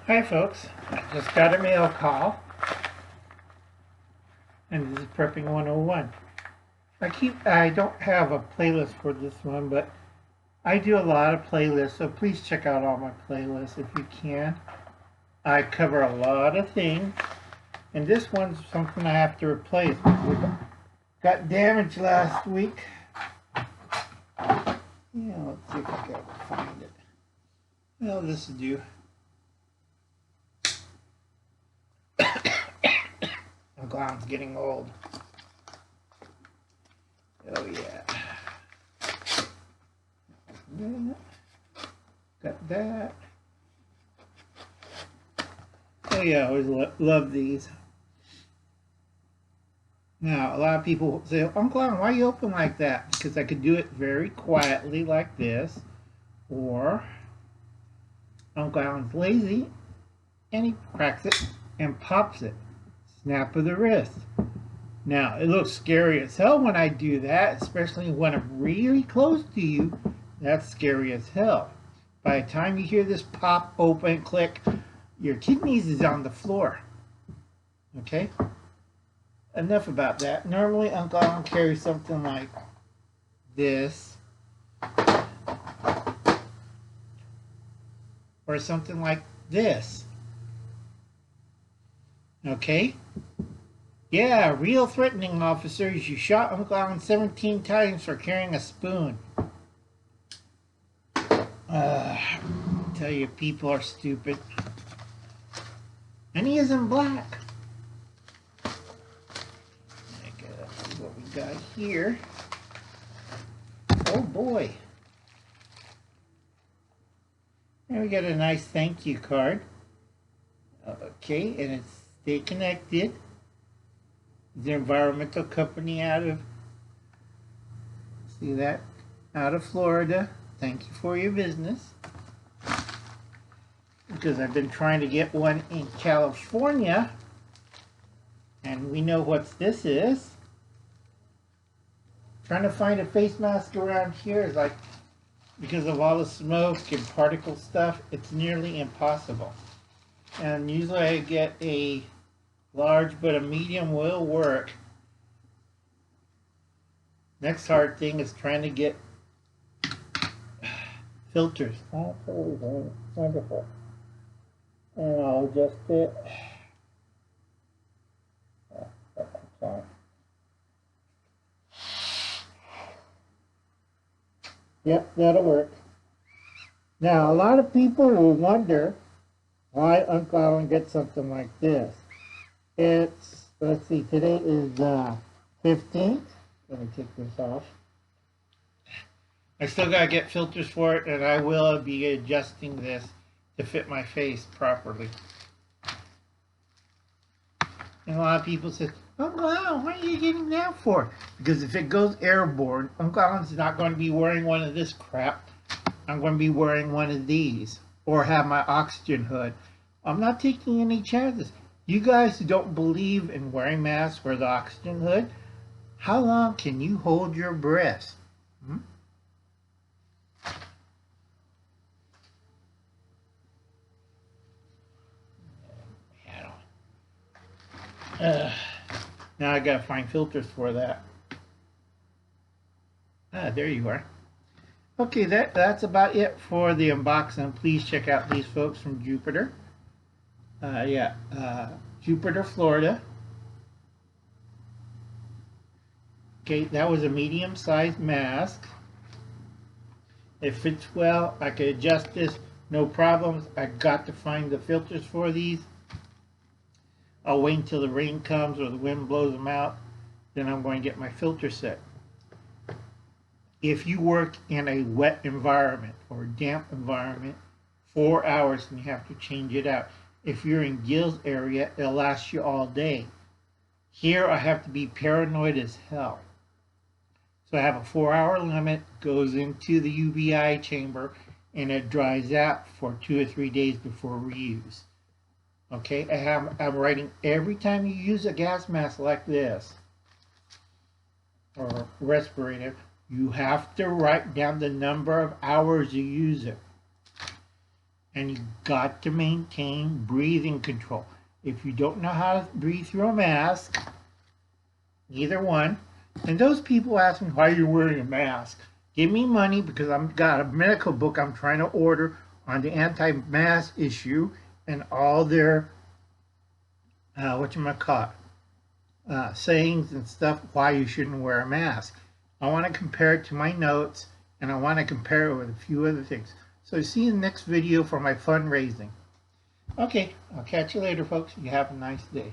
Hi folks, I just got a mail call and this is Prepping 101. I don't have a playlist for this one, but I do a lot of playlists, so please check out all my playlists if you can. I cover a lot of things, and this one's something I have to replace. We got damaged last week. Yeah, let's see if I can find it. Well, this will do. I'm glad it's getting old. Oh yeah. Got that. Oh yeah, I always love these. Now, a lot of people say, Uncle Alan, why are you open like that? Because I could do it very quietly like this. Or, Uncle Alan's lazy and he cracks it and pops it. Snap of the wrist. Now, it looks scary as hell when I do that, especially when I'm really close to you. That's scary as hell. By the time you hear this pop, open, click, your kidneys is on the floor. Okay? Enough about that. Normally, Uncle Alan carries something like this. Or something like this. Okay? Yeah, real threatening, officers. You shot Uncle Alan 17 times for carrying a spoon. I tell you, people are stupid. And he isn't black. Okay, let's see what we got here. Oh boy. And we got a nice thank you card. Okay, and it's Stay Connected. The environmental company out of, see that, out of Florida. Thank you for your business. Because I've been trying to get one in California, and we know what this is. Trying to find a face mask around here is like, because of all the smoke and particle stuff, it's nearly impossible. And usually I get a large, but a medium will work. Next hard thing is trying to get filters. Oh, wonderful. And I'll adjust it. Yep, that'll work. Now, a lot of people will wonder why Uncle Alan gets something like this. It's, let's see, today is 15th. Let me take this off. I still got to get filters for it, and I will be adjusting this to fit my face properly. And a lot of people say, Uncle Alan, what are you getting that for? Because if it goes airborne, Uncle Alan's not going to be wearing one of this crap. I'm going to be wearing one of these, or have my oxygen hood. I'm not taking any chances. You guys who don't believe in wearing masks or the oxygen hood, how long can you hold your breath? Now I gotta find filters for that. There you are. Okay, that's about it for the unboxing. Please check out these folks from Jupiter. Jupiter, Florida. Okay, that was a medium-sized mask. It fits well. I could adjust this, no problems. I got to find the filters for these. I'll wait until the rain comes or the wind blows them out. Then I'm going to get my filter set. If you work in a wet environment or damp environment, 4 hours and you have to change it out. If you're in Gil's area, it'll last you all day. Here I have to be paranoid as hell. So I have a 4-hour limit, goes into the UBI chamber, and it dries out for 2 or 3 days before reuse. Okay, I'm writing every time you use a gas mask like this, or respirator, you have to write down the number of hours you use it. and you got to maintain breathing control. If you don't know how to breathe through a mask, either one, and those people ask me, why are you wearing a mask? Give me money because I've got a medical book I'm trying to order on the anti-mask issue and all their, sayings and stuff why you shouldn't wear a mask. I want to compare it to my notes, and I want to compare it with a few other things. So see you in the next video for my fundraising. Okay, I'll catch you later, folks. You have a nice day.